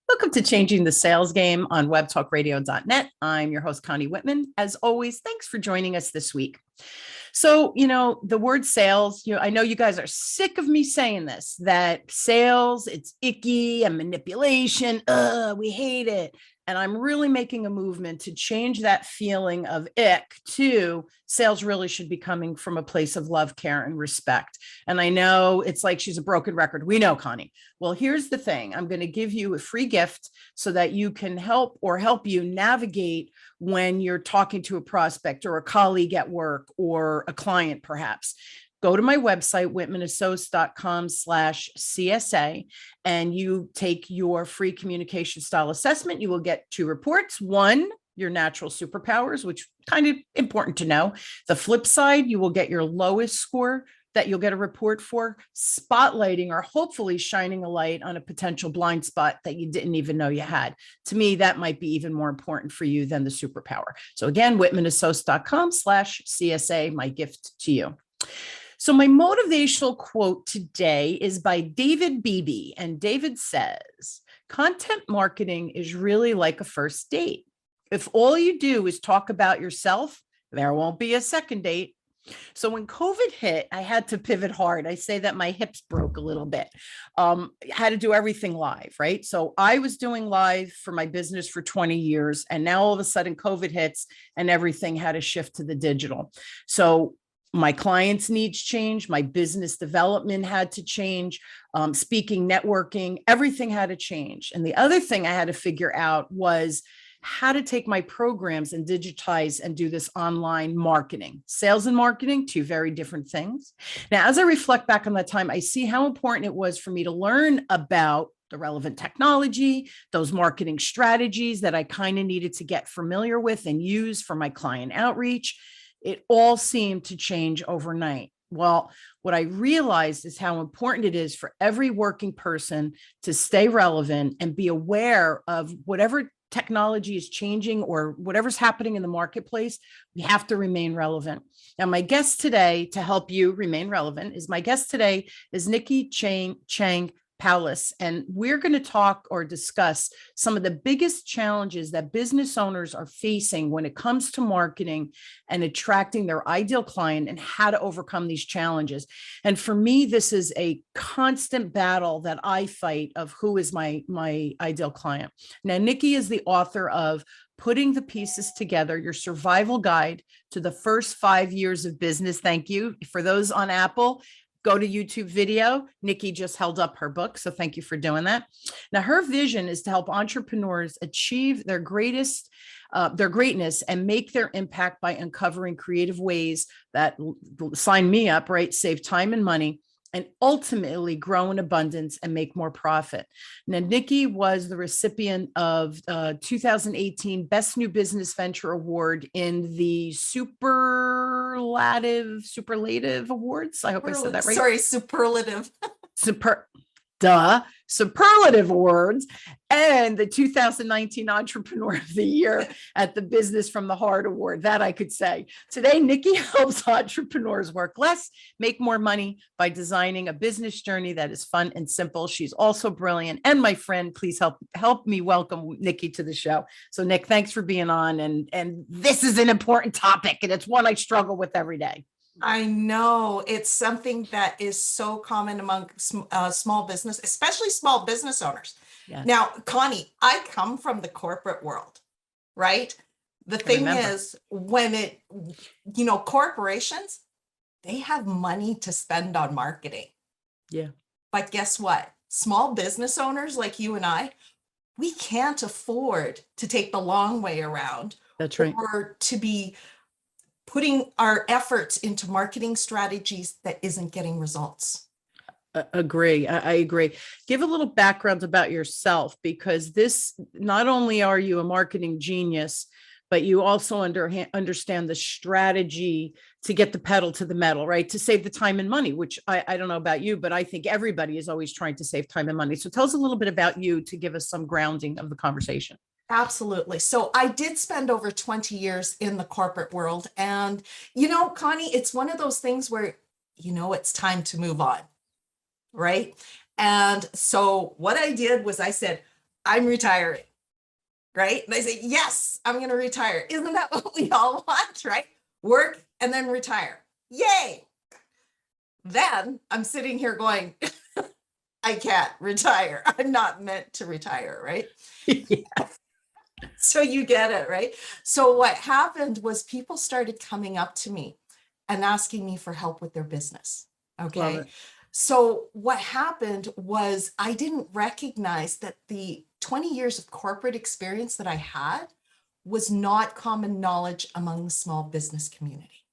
Welcome to Changing the Sales Game on webtalkradio.net. I'm your host, Connie Whitman. As always, thanks for joining us this week. So, the word sales, I know you guys are sick of me saying this, that sales, it's icky and manipulation. We hate it. And I'm really making a movement to change that feeling of ick to sales really should be coming from a place of love, care, and respect. And I know it's like she's a broken record. We know, Connie. Well, here's the thing. I'm going to give you a free gift so that you can help you navigate when you're talking to a prospect or a colleague at work or a client, perhaps. Go to my website, whitmanassociates.com/CSA, and you take your free communication style assessment. You will get 2 reports. One, your natural superpowers, which kind of important to know. The flip side, you will get your lowest score that you'll get a report for, spotlighting or hopefully shining a light on a potential blind spot that you didn't even know you had. To me, that might be even more important for you than the superpower. So again, whitmanassociates.com/CSA, my gift to you. So my motivational quote today is by David Beebe, and David says, content marketing is really like a first date. If all you do is talk about yourself, there won't be a second date. So when COVID hit, I had to pivot hard. I say that my hips broke a little bit. Had to do everything live, right? So I was doing live for my business for 20 years, and now all of a sudden COVID hits and everything had to shift to the digital. So my clients' needs changed. My business development had to change. Speaking, networking, everything had to change. And the other thing I had to figure out was how to take my programs and digitize and do this online marketing. Sales and marketing, 2 very different things. Now, as I reflect back on that time, I see how important it was for me to learn about the relevant technology, those marketing strategies that I kind of needed to get familiar with and use for my client outreach. It all seemed to change overnight. Well, what I realized is how important it is for every working person to stay relevant and be aware of whatever technology is changing or whatever's happening in the marketplace. We have to remain relevant. Now, my guest today to help you remain relevant is Nicki Chang-Powless, and we're going to talk or discuss some of the biggest challenges that business owners are facing when it comes to marketing and attracting their ideal client and how to overcome these challenges. And for me, this is a constant battle that I fight of who is my ideal client. Now, Nicki is the author of Putting the Pieces Together, Your Survival Guide to the First 5 Years of Business. Thank you. For those on Apple, go to YouTube video. Nicki just held up her book, so thank you for doing that. Now, her vision is to help entrepreneurs achieve their greatness and make their impact by uncovering creative ways that, sign me up, right, save time and money, and ultimately grow in abundance and make more profit. Now, Nicki was the recipient of 2018 Best New Business Venture Award in the Superlative Awards. I hope I said that right. Sorry, superlative. Superlative Awards, and the 2019 Entrepreneur of the Year at the Business from the Heart Award. That I could say. Today, Nicki helps entrepreneurs work less, make more money by designing a business journey that is fun and simple. She's also brilliant. And my friend, please help me welcome Nicki to the show. So Nick, thanks for being on. And this is an important topic, and it's one I struggle with every day. I know it's something that is so common among small business, especially small business owners. Yes. Now, Connie, I come from the corporate world, right? The thing is, when corporations, they have money to spend on marketing. Yeah. But guess what? Small business owners like you and I, we can't afford to take the long way around. That's right. Or to be putting our efforts into marketing strategies that isn't getting results. Agree. I agree. Give a little background about yourself, because not only are you a marketing genius, but you also understand the strategy to get the pedal to the metal, right? To save the time and money, which I don't know about you, but I think everybody is always trying to save time and money. So tell us a little bit about you to give us some grounding of the conversation. Absolutely. So I did spend over 20 years in the corporate world. And, Connie, it's one of those things where, it's time to move on, right? And so what I did was I said, I'm retiring, right? And I say, yes, I'm going to retire. Isn't that what we all want, right? Work and then retire. Yay. Then I'm sitting here going, I can't retire. I'm not meant to retire, right? Yeah. So you get it, right? So what happened was people started coming up to me and asking me for help with their business. Love Okay. it. So what happened was I didn't recognize that the 20 years of corporate experience that I had was not common knowledge among the small business community.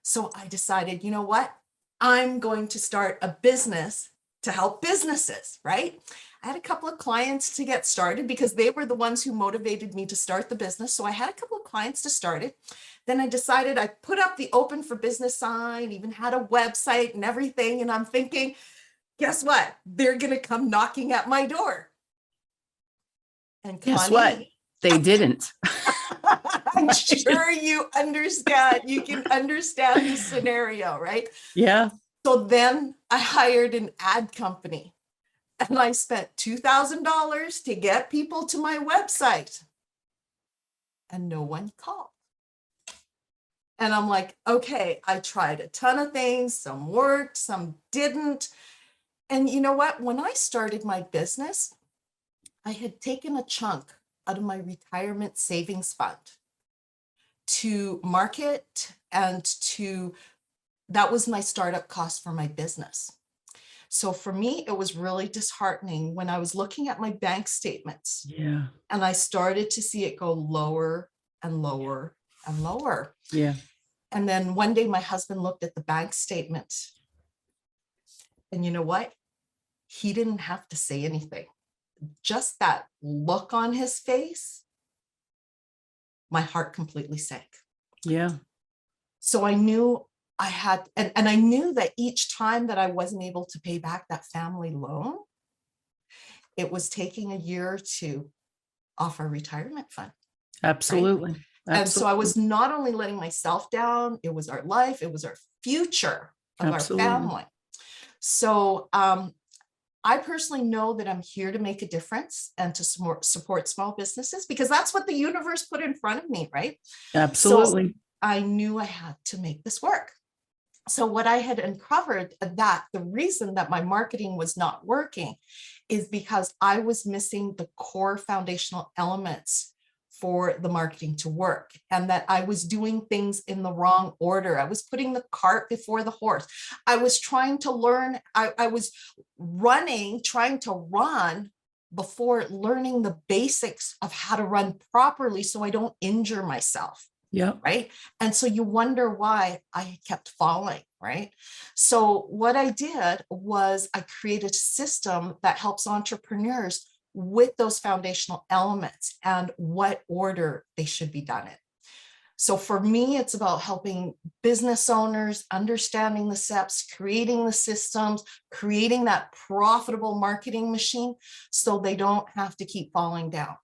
So I decided, you know what? I'm going to start a business to help businesses, right? I had a couple of clients to get started because they were the ones who motivated me to start the business. So I had a couple of clients to start it. Then I decided I put up the open for business sign, even had a website and everything. And I'm thinking, guess what? They're going to come knocking at my door. And Guess what? Connie, They didn't. I'm sure you understand. You can understand the scenario, right? Yeah. So then I hired an ad company and I spent $2,000 to get people to my website and no one called. And I'm like, okay, I tried a ton of things. Some worked, some didn't. And you know what? When I started my business, I had taken a chunk out of my retirement savings fund to market and that was my startup cost for my business. So for me, it was really disheartening when I was looking at my bank statements Yeah. and I started to see it go lower and lower and lower. Yeah. And then one day my husband looked at the bank statement and you know what? He didn't have to say anything. Just that look on his face, my heart completely sank. Yeah. So I knew I had, and I knew that each time that I wasn't able to pay back that family loan, it was taking a year or two off our retirement fund. Absolutely. Right? Absolutely. And so I was not only letting myself down, it was our life, it was our future of Absolutely. our family. So I personally know that I'm here to make a difference and to support small businesses because that's what the universe put in front of me, right? Absolutely. So I knew I had to make this work. So what I had uncovered that the reason that my marketing was not working is because I was missing the core foundational elements for the marketing to work and that I was doing things in the wrong order. I was putting the cart before the horse. I was trying to learn. I was trying to run before learning the basics of how to run properly so I don't injure myself. Yeah. Right. And so you wonder why I kept falling. Right. So what I did was I created a system that helps entrepreneurs with those foundational elements and what order they should be done in. So for me, it's about helping business owners understanding the steps, creating the systems, creating that profitable marketing machine so they don't have to keep falling down.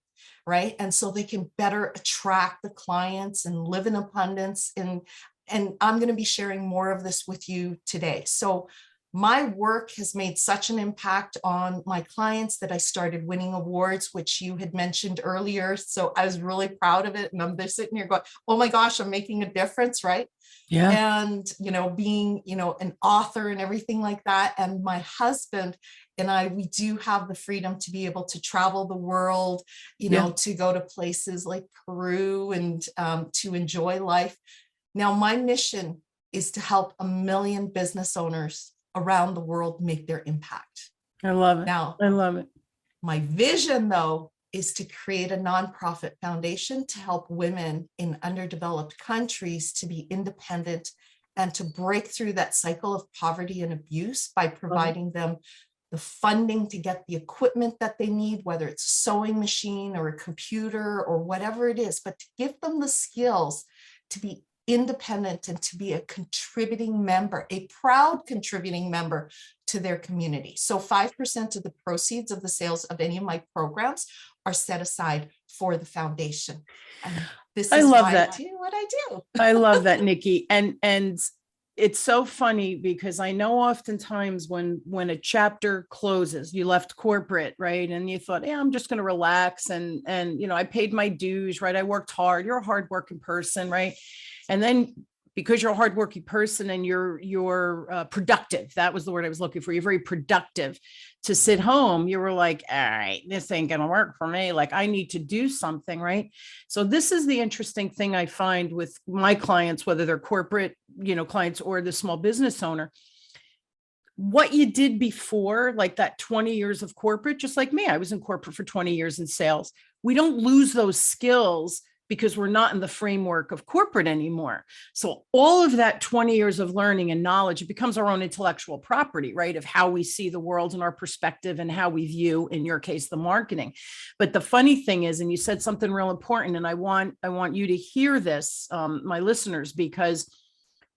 Right. And so they can better attract the clients and live in abundance. And I'm going to be sharing more of this with you today. So my work has made such an impact on my clients that I started winning awards, which you had mentioned earlier. So I was really proud of it. And I'm just sitting here going, oh my gosh, I'm making a difference. Right. Yeah. And, being, an author and everything like that. And my husband and we do have the freedom to be able to travel the world, to go to places like Peru and to enjoy life. Now, my mission is to help 1 million business owners around the world make their impact. I love it. Now, I love it. My vision, though, is to create a nonprofit foundation to help women in underdeveloped countries to be independent and to break through that cycle of poverty and abuse by providing them the funding to get the equipment that they need, whether it's a sewing machine or a computer or whatever it is, but to give them the skills to be independent and to be a contributing member, a proud contributing member to their community. So 5% of the proceeds of the sales of any of my programs are set aside for the foundation. And this is why I do what I do. I love that, Nicki. And it's so funny because I know oftentimes when a chapter closes, you left corporate, right? And you thought, yeah, I'm just going to relax and I paid my dues, right? I worked hard. You're a hardworking person, right? And then because you're a hardworking person and you're productive, that was the word I was looking for. You're very productive to sit home. You were like, all right, this ain't gonna work for me. Like I need to do something, right? So this is the interesting thing I find with my clients, whether they're corporate, clients or the small business owner. What you did before, like that 20 years of corporate, just like me, I was in corporate for 20 years in sales. We don't lose those skills because we're not in the framework of corporate anymore. So all of that 20 years of learning and knowledge, it becomes our own intellectual property, right? Of how we see the world and our perspective and how we view, in your case, the marketing. But the funny thing is, and you said something real important, and I want you to hear this, my listeners, because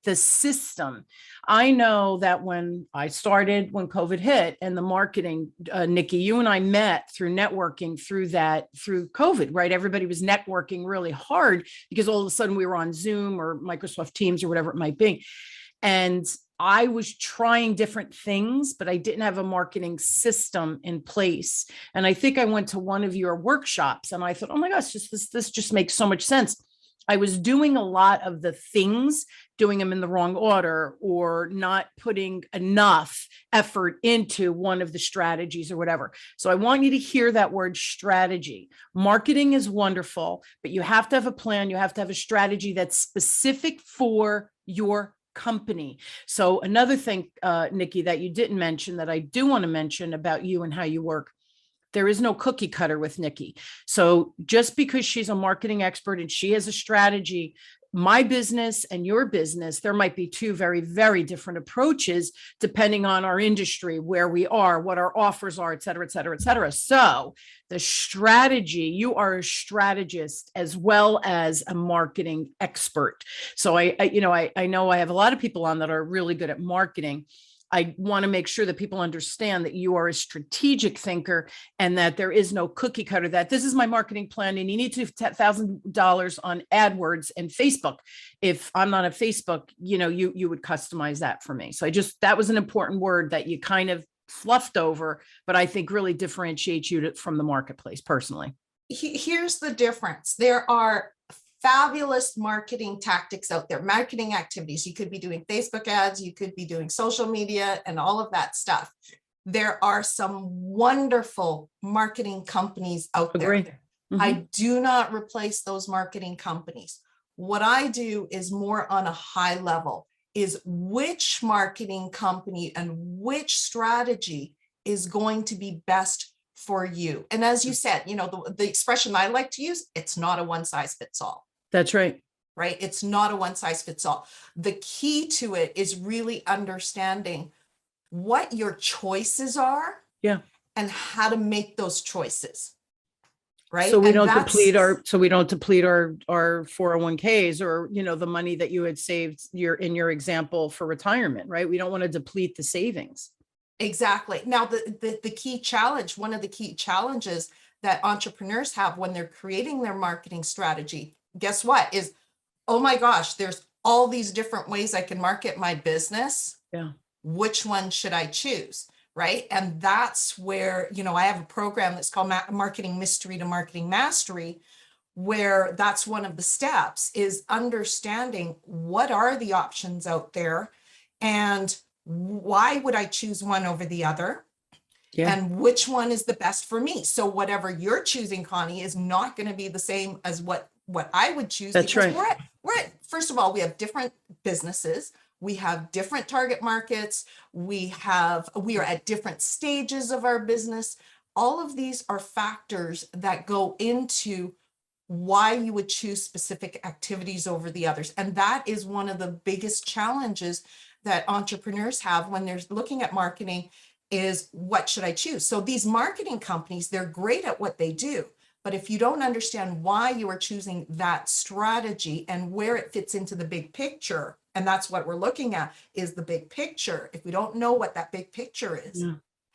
the system. I know that when COVID hit and the marketing, Nicki, you and I met through networking through COVID, right? Everybody was networking really hard because all of a sudden we were on Zoom or Microsoft Teams or whatever it might be. And I was trying different things, but I didn't have a marketing system in place. And I think I went to one of your workshops and I thought, oh my gosh, this just makes so much sense. I was doing a lot of the things, doing them in the wrong order or not putting enough effort into one of the strategies or whatever. So I want you to hear that word strategy. Marketing is wonderful, but you have to have a plan. You have to have a strategy that's specific for your company. So another thing, Nicki, that you didn't mention that I do want to mention about you and how you work. There is no cookie cutter with Nicki. So just because she's a marketing expert and she has a strategy, my business and your business, there might be two very, very different approaches depending on our industry, where we are, what our offers are, et cetera, et cetera, et cetera. So the strategy, you are a strategist as well as a marketing expert. So I know I have a lot of people on that are really good at marketing. I want to make sure that people understand that you are a strategic thinker and that there is no cookie cutter, that this is my marketing plan and you need to have $1,000 on AdWords and Facebook. If I'm not at Facebook, you would customize that for me. So that was an important word that you kind of fluffed over, but I think really differentiates you from the marketplace personally. Here's the difference. There are fabulous marketing tactics out there, marketing activities. You could be doing Facebook ads, you could be doing social media and all of that stuff. There are some wonderful marketing companies out there. Mm-hmm. I do not replace those marketing companies. What I do is more on a high level, is which marketing company and which strategy is going to be best for you. And as you said, the expression I like to use, it's not a one size fits all. That's right. Right? It's not a one size fits all. The key to it is really understanding what your choices are, and how to make those choices. Right. So we don't deplete our 401ks or, the money that you had saved in your example for retirement, right? We don't want to deplete the savings. Exactly. Now, the key challenge, one of the key challenges that entrepreneurs have when they're creating their marketing strategy, guess what, is, oh my gosh, there's all these different ways I can market my business. Yeah. Which one should I choose? Right. And that's where, I have a program that's called Marketing Mystery to Marketing Mastery, where that's one of the steps, is understanding what are the options out there and why would I choose one over the other? Yeah. And which one is the best for me? So whatever you're choosing, Connie, is not going to be the same as what I would choose. That's right. We're at, first of all, we have different businesses. We have different target markets. We are at different stages of our business. All of these are factors that go into why you would choose specific activities over the others. And that is one of the biggest challenges that entrepreneurs have when they're looking at marketing, is what should I choose? So these marketing companies, they're great at what they do. But if you don't understand why you are choosing that strategy and where it fits into the big picture, and that's what we're looking at, is the big picture. If we don't know what that big picture is,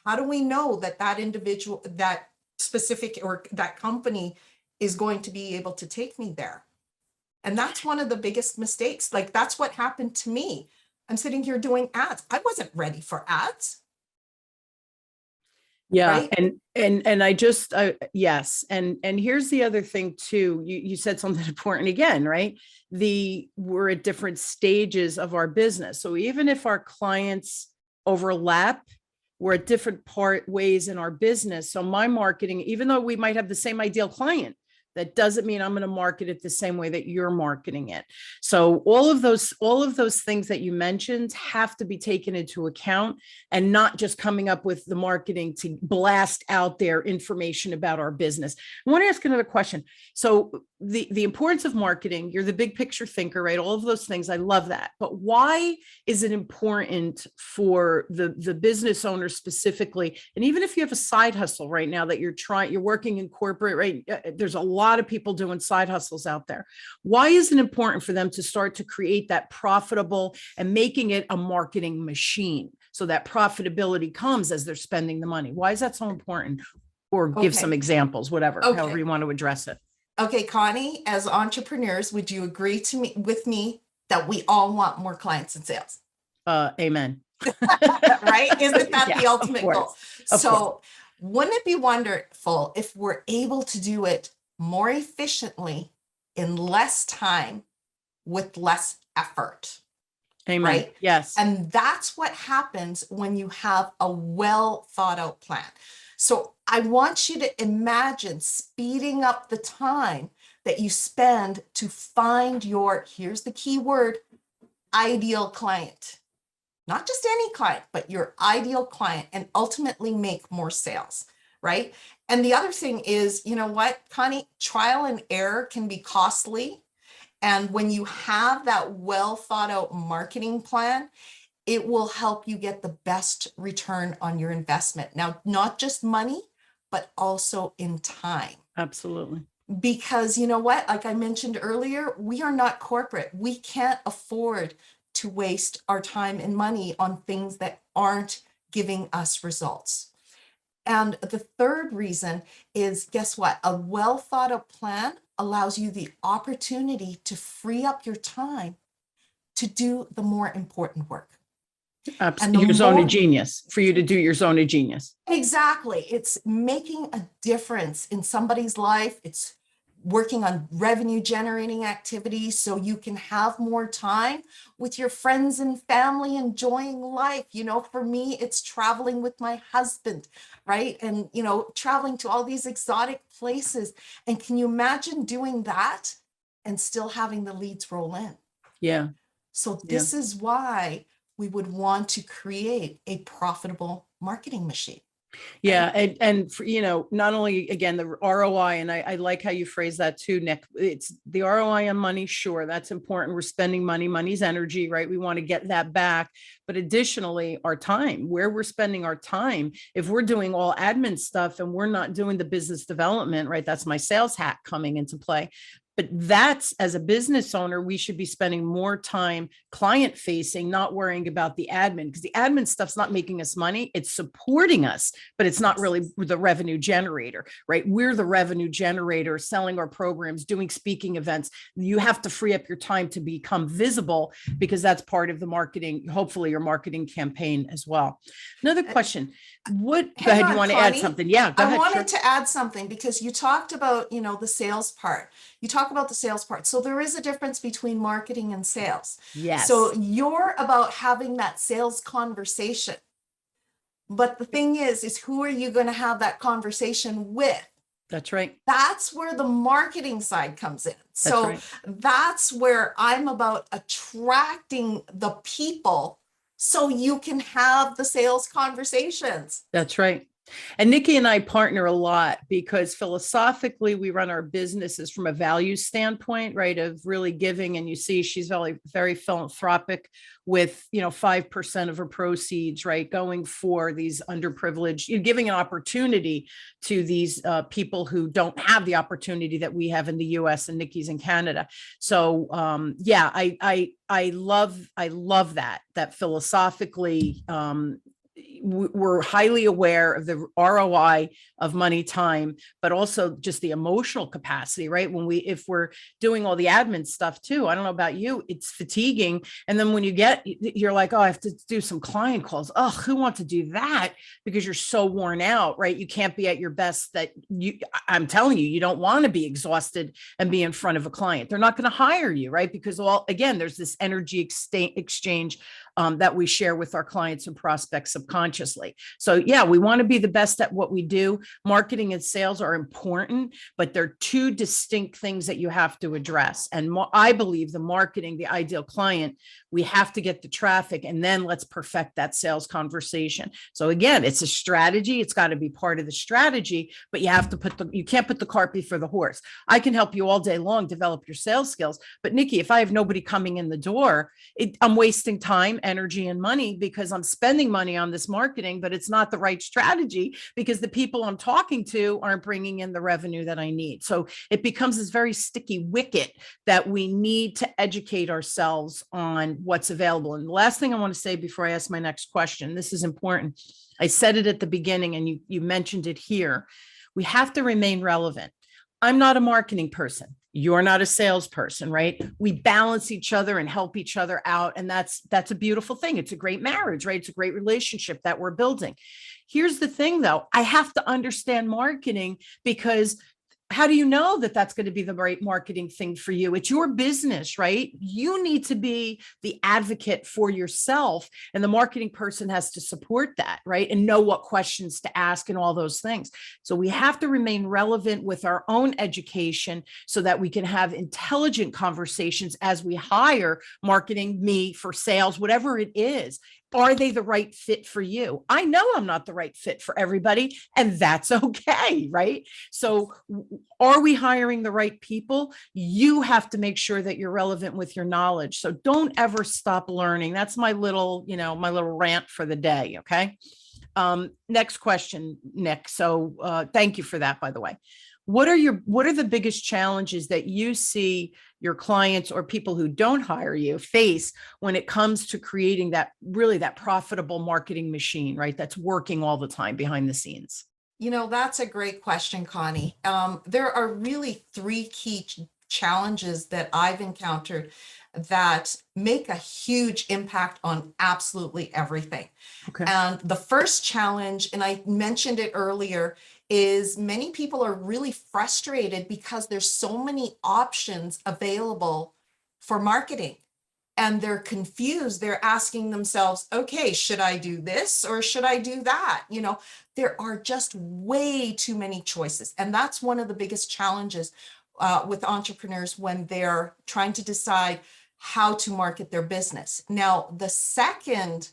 how do we know that individual, that specific, or that company is going to be able to take me there? And that's one of the biggest mistakes. Like, that's what happened to me. I'm sitting here doing ads. I wasn't ready for ads. Yeah. Right? And I just, yes. And here's the other thing too. You said something important again, right? We're at different stages of our business. So even if our clients overlap, we're at different ways in our business. So my marketing, even though we might have the same ideal client, that doesn't mean I'm going to market it the same way that you're marketing it. So all of those things that you mentioned have to be taken into account, and not just coming up with the marketing to blast out there information about our business. I want to ask another question. So the importance of marketing, you're the big picture thinker, right? All of those things. I love that. But why is it important for the business owner specifically? And even if you have a side hustle right now that you're working in corporate, right? There's a lot of people doing side hustles out there. Why is it important for them to start to create that profitable and making it a marketing machine so that profitability comes as they're spending the money? Why is that so important? Or give some examples, whatever, however you want to address it. Okay, Connie, as entrepreneurs, would you agree with me that we all want more clients and sales? Amen. Right? Isn't that Yeah, the ultimate goal? So wouldn't it be wonderful if we're able to do it more efficiently in less time with less effort? Amen. Right? Yes. And that's what happens when you have a well thought out plan. So I want you to imagine speeding up the time that you spend to find your, here's the key word, ideal client. Not just any client, but your ideal client, and ultimately make more sales, right? And the other thing is, you know what, Connie, trial and error can be costly. And when you have that well thought out marketing plan, it will help you get the best return on your investment. Now, not just money, but also in time. Absolutely. Because you know what, like I mentioned earlier, we are not corporate. We can't afford to waste our time and money on things that aren't giving us results. And the third reason is, guess what? A well thought out plan allows you the opportunity to free up your time to do the more important work. Your zone of genius, for you to do your zone of genius. Exactly. It's making a difference in somebody's life. It's working on revenue generating activities so you can have more time with your friends and family, enjoying life. You know, for me, it's traveling with my husband, right? And, you know, traveling to all these exotic places. And can you imagine doing that and still having the leads roll in? Yeah. So this is why we would want to create a profitable marketing machine. Yeah. And for, you know, not only, again, the ROI, and I like how you phrase that too, Nick. It's the ROI on money. Sure, that's important. We're spending money. Money's energy, right? We want to get that back. But additionally, our time, where we're spending our time, if we're doing all admin stuff and we're not doing the business development, right? That's my sales hat coming into play. But that's, as a business owner, we should be spending more time client facing, not worrying about the admin, because the admin stuff's not making us money. It's supporting us, but it's not really the revenue generator, right? We're the revenue generator, selling our programs, doing speaking events. You have to free up your time to become visible, because that's part of the marketing, hopefully your marketing campaign as well. Another question. Go ahead. You want to add something? Yeah, go ahead. I wanted to add something, because you talked about, you know, the sales part. You talk about the sales part. So there is a difference between marketing and sales. Yes. So you're about having that sales conversation. But the thing is who are you going to have that conversation with? That's right. That's where the marketing side comes in. So that's where I'm about attracting the people so you can have the sales conversations. That's right. And Nicki and I partner a lot, because philosophically we run our businesses from a value standpoint, right? Of really giving. And you see, she's very, very philanthropic with, you know, 5% of her proceeds, right? Going for these underprivileged, giving an opportunity to these people who don't have the opportunity that we have in the US, and Nicki's in Canada. So yeah, I love that philosophically, we're highly aware of the ROI of money, time, but also just the emotional capacity, right? If we're doing all the admin stuff too, I don't know about you, it's fatiguing. And then when you're like, oh, I have to do some client calls. Oh, who wants to do that? Because you're so worn out, right? You can't be at your best. I'm telling you, you don't want to be exhausted and be in front of a client. They're not going to hire you, right? Because again, there's this energy exchange that we share with our clients and prospects subconsciously. So yeah, we want to be the best at what we do. Marketing and sales are important, but they're two distinct things that you have to address. And I believe the marketing, the ideal client, we have to get the traffic, and then let's perfect that sales conversation. So again, it's a strategy. It's got to be part of the strategy, but you have to you can't put the cart before the horse. I can help you all day long develop your sales skills, but Nicki, if I have nobody coming in the door, I'm wasting time, energy, and money, because I'm spending money on this marketing, but it's not the right strategy because the people I'm talking to aren't bringing in the revenue that I need. So it becomes this very sticky wicket that we need to educate ourselves on what's available. And the last thing I want to say before I ask my next question, this is important. I said it at the beginning and you mentioned it here. We have to remain relevant. I'm not a marketing person. You're not a salesperson, right? We balance each other and help each other out. And that's a beautiful thing. It's a great marriage, right? It's a great relationship that we're building. Here's the thing though, I have to understand marketing, because how do you know that that's going to be the right marketing thing for you? It's your business, right? You need to be the advocate for yourself, and the marketing person has to support that, right? And know what questions to ask and all those things. So we have to remain relevant with our own education so that we can have intelligent conversations as we hire marketing, me for sales, whatever it is. Are they the right fit for you? I know I'm not the right fit for everybody, and that's okay, right? So are we hiring the right people? You have to make sure that you're relevant with your knowledge. So don't ever stop learning. That's my little rant for the day, okay? Next question, Nick. So thank you for that, by the way. What are the biggest challenges that you see your clients or people who don't hire you face when it comes to creating that profitable marketing machine, right? That's working all the time behind the scenes. That's a great question, Connie. There are really three key challenges that I've encountered that make a huge impact on absolutely everything. Okay. And the first challenge, and I mentioned it earlier, is many people are really frustrated because there's so many options available for marketing. And they're confused. They're asking themselves, okay, should I do this or should I do that? There are just way too many choices. And that's one of the biggest challenges with entrepreneurs when they're trying to decide how to market their business. Now, the second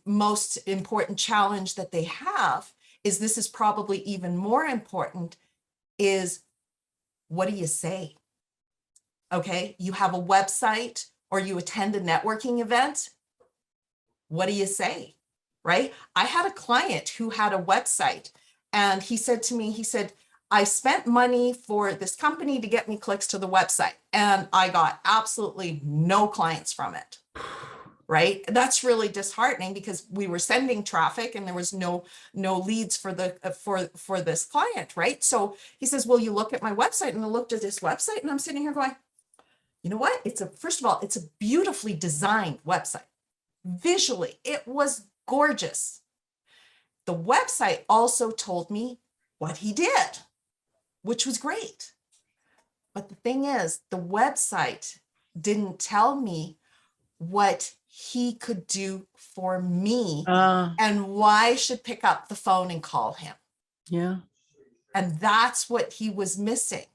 most important challenge that they have is, this is probably even more important, is what do you say? Okay, you have a website or you attend a networking event. What do you say, right? I had a client who had a website, and he said to me, I spent money for this company to get me clicks to the website, and I got absolutely no clients from it. Right? That's really disheartening because we were sending traffic and there was no leads for for this client, right? So he says, well, you look at my website, and I looked at this website, and I'm sitting here going, you know what? First of all, it's a beautifully designed website. Visually, it was gorgeous. The website also told me what he did, which was great. But the thing is, the website didn't tell me what he could do for me and why I should pick up the phone and call him. Yeah. And that's what he was missing,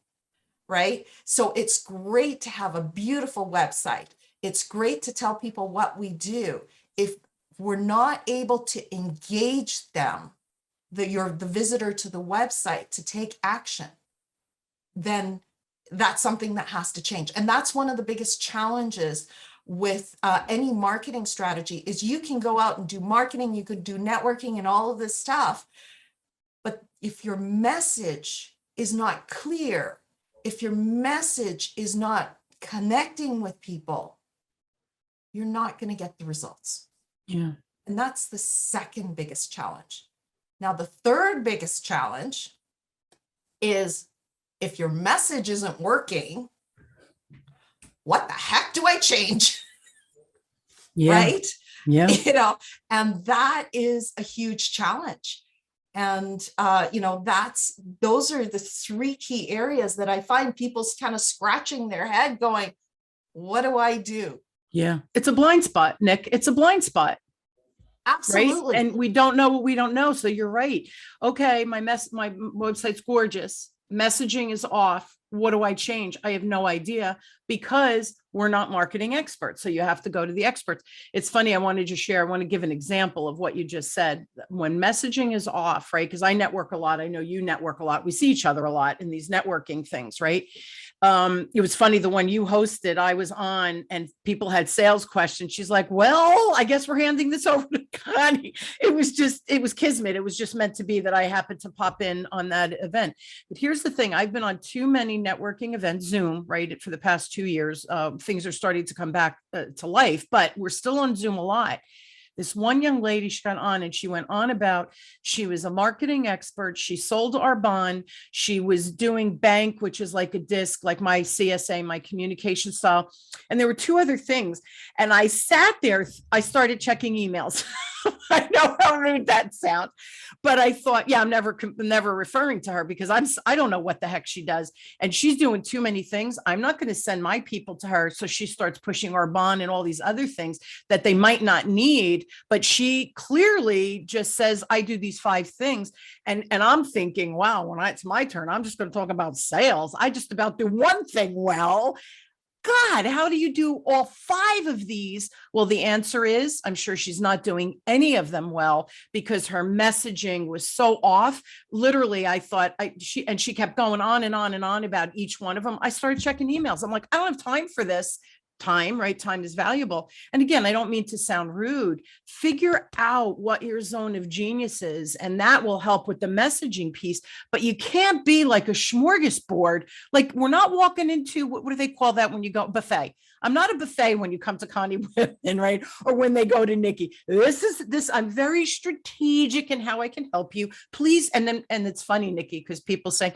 right? So it's great to have a beautiful website. It's great to tell people what we do. If we're not able to engage them, the visitor to the website, to take action, then that's something that has to change. And that's one of the biggest challenges with any marketing strategy, is you can go out and do marketing, you could do networking and all of this stuff. But if your message is not clear, if your message is not connecting with people, you're not going to get the results. Yeah. And that's the second biggest challenge. Now, the third biggest challenge is if your message isn't working, what the heck do I change? Yeah. Right? Yeah. And that is a huge challenge. And, those are the three key areas that I find people's kind of scratching their head going, what do I do? Yeah. It's a blind spot, Nick. It's a blind spot. Absolutely. Right. And we don't know what we don't know. So you're right. Okay. My website's gorgeous. Messaging is off. What do I change? I have no idea, because we're not marketing experts. So you have to go to the experts. It's funny. I want to give an example of what you just said. When messaging is off, right? Because I network a lot. I know you network a lot. We see each other a lot in these networking things, right? It was funny. The one you hosted, I was on, and people had sales questions. She's like, well, I guess we're handing this over to Connie. It was kismet. It was just meant to be that I happened to pop in on that event. But here's the thing. I've been on too many networking events, Zoom, right? For the past 2 years, things are starting to come back to life, but we're still on Zoom a lot. This one young lady, she got on and she went on about, she was a marketing expert. She sold Arbonne. She was doing bank, which is like a disc, like my CSA, my communication style. And there were two other things. And I sat there, I started checking emails. I know how rude that sounds, but I thought, yeah, I'm never referring to her, because I don't know what the heck she does. And she's doing too many things. I'm not going to send my people to her. So she starts pushing Arbonne and all these other things that they might not need. But she clearly just says, I do these 5 things. And I'm thinking, wow, when it's my turn, I'm just going to talk about sales. I just about do one thing well. God, how do you do all 5 of these? Well, the answer is, I'm sure she's not doing any of them well, because her messaging was so off. Literally, I thought she kept going on and on and on about each one of them. I started checking emails. I'm like, I don't have time for this. Time, right? Time is valuable. And again, I don't mean to sound rude. Figure out what your zone of genius is, and that will help with the messaging piece. But you can't be like a smorgasbord. Like, we're not walking into, what do they call that when you go buffet? I'm not a buffet when you come to Connie Women, right? Or when they go to Nicki. I'm very strategic in how I can help you. Please. And it's funny, Nicki, because people say,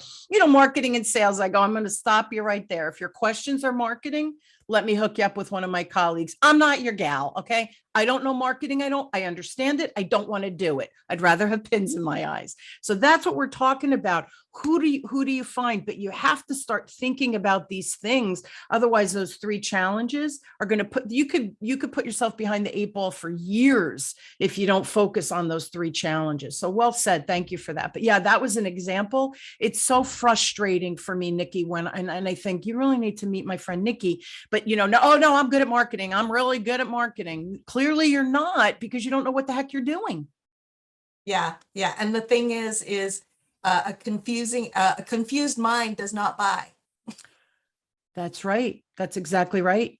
marketing and sales. I go, I'm going to stop you right there. If your questions are marketing, let me hook you up with one of my colleagues. I'm not your gal. Okay. I don't know marketing. I understand it. I don't want to do it. I'd rather have pins in my eyes. So that's what we're talking about. Who do you find? But you have to start thinking about these things. Otherwise, those 3 challenges are going to you could put yourself behind the 8 ball for years if you don't focus on those 3 challenges. So well said. Thank you for that. But yeah, that was an example. It's so frustrating for me, Nicki, and I think you really need to meet my friend Nicki. But no, I'm good at marketing. I'm really good at marketing. Clearly you're not, because you don't know what the heck you're doing. Yeah. And the thing is a confused mind does not buy. That's right. That's exactly right.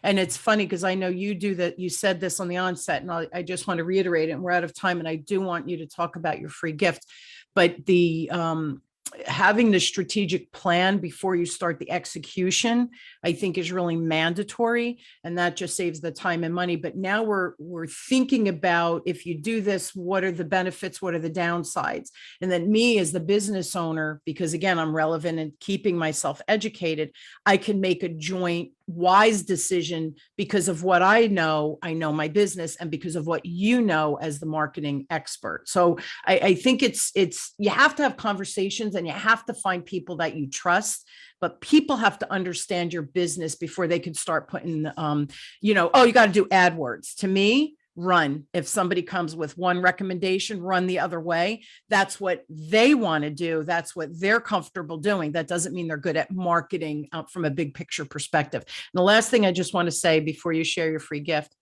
And it's funny, because I know you do that. You said this on the onset, and I just want to reiterate it. And we're out of time, and I do want you to talk about your free gift. But the having the strategic plan before you start the execution, I think, is really mandatory, and that just saves the time and money. But now we're thinking about, if you do this, what are the benefits? What are the downsides? And then me as the business owner, because again, I'm relevant and keeping myself educated, I can make a joint wise decision because of what I know my business, and because of what you know as the marketing expert. So I think it's you have to have conversations, and you have to find people that you trust, but people have to understand your business before they can start putting, oh, you got to do AdWords. To me, run. If somebody comes with one recommendation, run the other way. That's what they want to do. That's what they're comfortable doing. That doesn't mean they're good at marketing from a big picture perspective. And the last thing I just want to say before you share your free gift,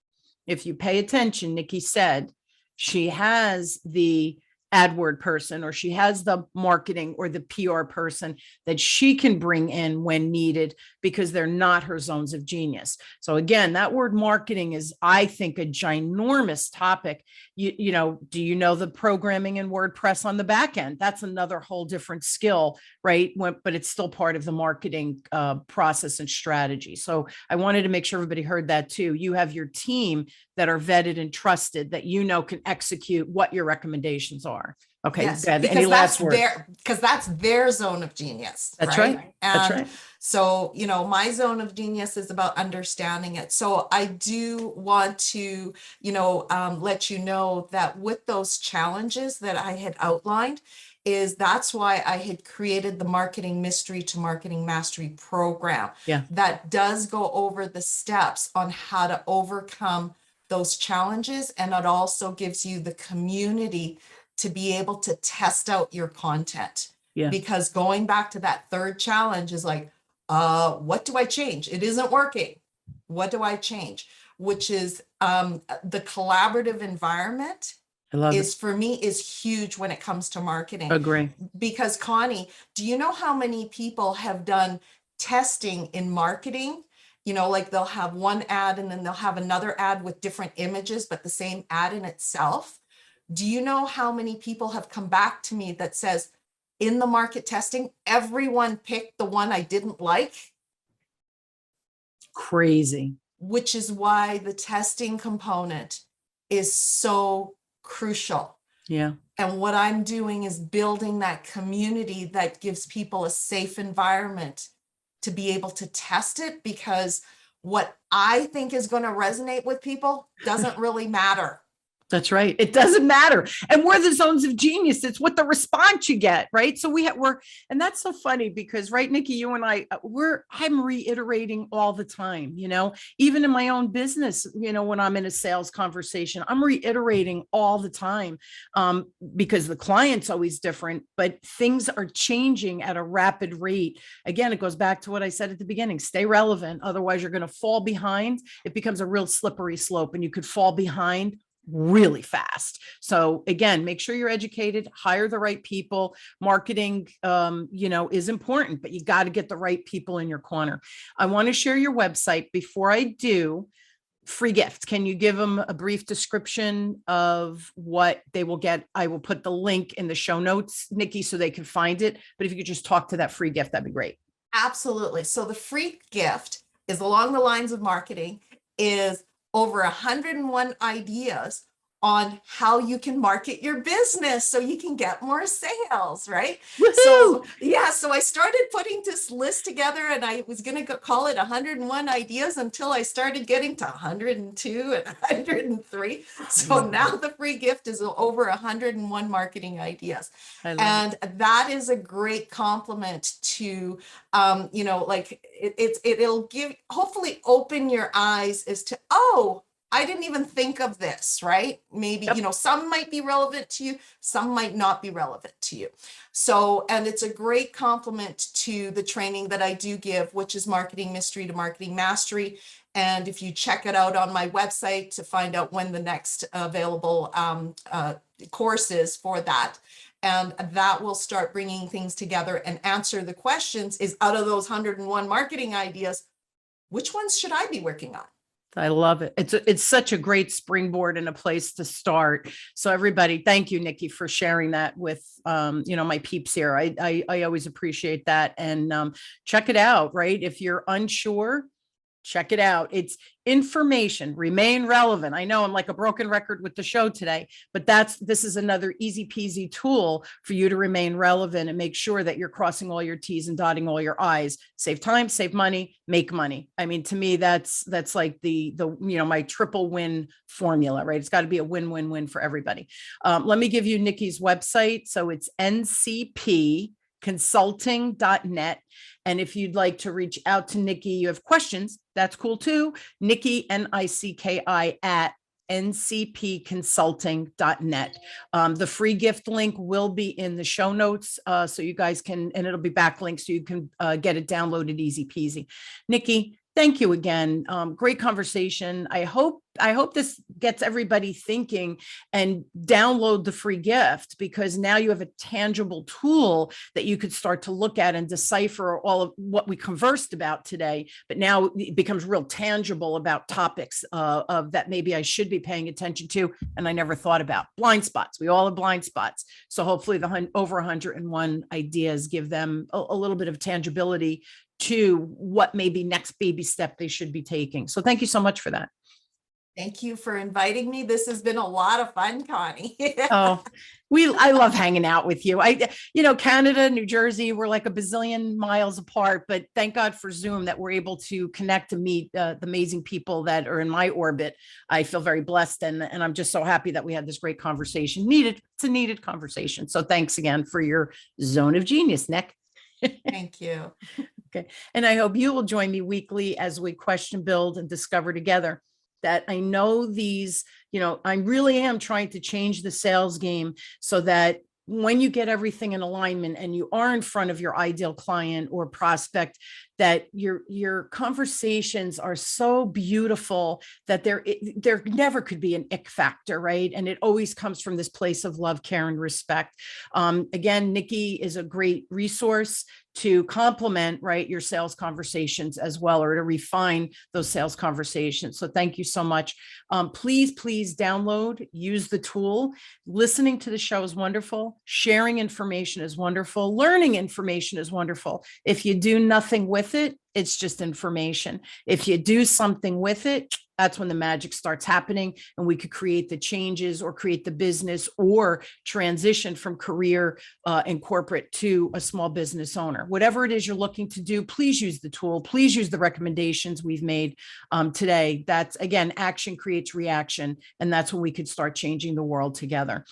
if you pay attention, Nicki said she has the AdWord person, or she has the marketing or the PR person that she can bring in when needed, because they're not her zones of genius. So again, that word marketing is, I think, a ginormous topic. Do you know the programming in WordPress on the back end? That's another whole different skill, right? But it's still part of the marketing process and strategy. So I wanted to make sure everybody heard that too. You have your team that are vetted and trusted that you know can execute what your recommendations are. Okay, Yes, good. Any because last words? that's their zone of genius, That's right? right. That's And right. so, my zone of genius is about understanding it. So I do want to, let you know that with those challenges that I had outlined, that's why I had created the Marketing Mystery to Marketing Mastery program. Yeah. That does go over the steps on how to overcome those challenges. And it also gives you the community to be able to test out your content. Yeah. Because going back to that third challenge is like, what do I change? It isn't working. What do I change? Which is the collaborative environment I love is it. for me is huge when it comes to marketing. Agree. Because Connie, do you know how many people have done testing in marketing? Like they'll have one ad and then they'll have another ad with different images, but the same ad in itself. Do you know how many people have come back to me that says, in the market testing, everyone picked the one I didn't like? Crazy. Which is why the testing component is so crucial. Yeah. And what I'm doing is building that community that gives people a safe environment to be able to test it, because what I think is going to resonate with people doesn't really matter. That's right. It doesn't matter. And we're the zones of genius. It's what the response you get, right? So we're, and that's so funny because, right, Nicki, you and I, I'm reiterating all the time, even in my own business, when I'm in a sales conversation, I'm reiterating all the time because the client's always different, but things are changing at a rapid rate. Again, it goes back to what I said at the beginning, stay relevant. Otherwise you're going to fall behind. It becomes a real slippery slope and you could fall behind really fast. So again, make sure you're educated, hire the right people. Marketing, is important, but you got to get the right people in your corner. I want to share your website. Before I do, free gift. Can you give them a brief description of what they will get? I will put the link in the show notes, Nicki, so they can find it. But if you could just talk to that free gift, that'd be great. Absolutely. So the free gift is along the lines of marketing, is over 101 ideas on how you can market your business so you can get more sales, right? Woo-hoo! So I started putting this list together and I was going to call it 101 ideas until I started getting to 102 and 103. So now the free gift is over 101 marketing ideas. And that is a great compliment to, it'll give, hopefully open your eyes as to, oh, I didn't even think of this, right? Maybe, Yep. Some might be relevant to you, some might not be relevant to you. So, and it's a great compliment to the training that I do give, which is Marketing Mystery to Marketing Mastery. And if you check it out on my website to find out when the next available course is for that, and that will start bringing things together and answer the questions is, out of those 101 marketing ideas, which ones should I be working on? I love it. It's such a great springboard and a place to start. So everybody, thank you, Nicki, for sharing that with, my peeps here. I always appreciate that. And check it out, right? If you're unsure, check it out. It's information, remain relevant. I know I'm like a broken record with the show today, but this is another easy peasy tool for you to remain relevant and make sure that you're crossing all your T's and dotting all your I's. Save time, save money, make money. I mean, to me, that's like the my triple win formula, right? It's got to be a win-win-win for everybody. Let me give you Nicki's website. So it's ncpconsulting.net. And if you'd like to reach out to Nicki, you have questions, that's cool too. Nicki, Nicki at ncpconsulting.net. The free gift link will be in the show notes. So you guys can, and it'll be backlinks so you can get it downloaded easy peasy. Nicki, thank you again. Great conversation. I hope this gets everybody thinking and download the free gift, because now you have a tangible tool that you could start to look at and decipher all of what we conversed about today. But now it becomes real tangible about topics of that maybe I should be paying attention to and I never thought about. Blind spots. We all have blind spots. So hopefully the over 101 ideas give them a little bit of tangibility to what maybe next baby step they should be taking. So thank you so much for that. Thank you for inviting me. This has been a lot of fun, Connie. Oh, I love hanging out with you. Canada, New Jersey, we're like a bazillion miles apart, but thank God for Zoom that we're able to connect to meet the amazing people that are in my orbit. I feel very blessed, and I'm just so happy that we had this great conversation. It's a needed conversation. So thanks again for your zone of genius, Nick. Thank you. Okay. And I hope you will join me weekly as we question, build, and discover together. That I know I really am trying to change the sales game so that when you get everything in alignment and you are in front of your ideal client or prospect, that your conversations are so beautiful that there never could be an ick factor, right? And it always comes from this place of love, care, and respect. Again, Nicki is a great resource to complement, right, your sales conversations as well, or to refine those sales conversations. So thank you so much. Please download, use the tool. Listening to the show is wonderful. Sharing information is wonderful. Learning information is wonderful. If you do nothing with it, it's just information. If you do something with it, that's when the magic starts happening, and we could create the changes or create the business or transition from career and corporate to a small business owner. Whatever it is you're looking to do, please use the tool. Please use the recommendations we've made today. That's, again, action creates reaction, and that's when we could start changing the world together.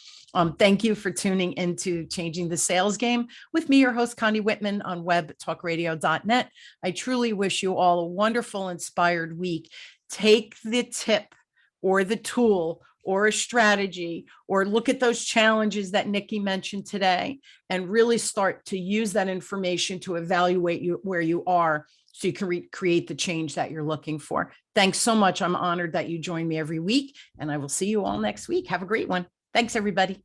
Thank you for tuning into Changing the Sales Game with me, your host, Connie Whitman, on webtalkradio.net. I truly wish you all a wonderful, inspired week. Take the tip or the tool or a strategy, or look at those challenges that Nicki mentioned today, and really start to use that information to evaluate where you are, so you can create the change that you're looking for. Thanks so much. I'm honored that you join me every week, and I will see you all next week. Have a great one. Thanks, everybody.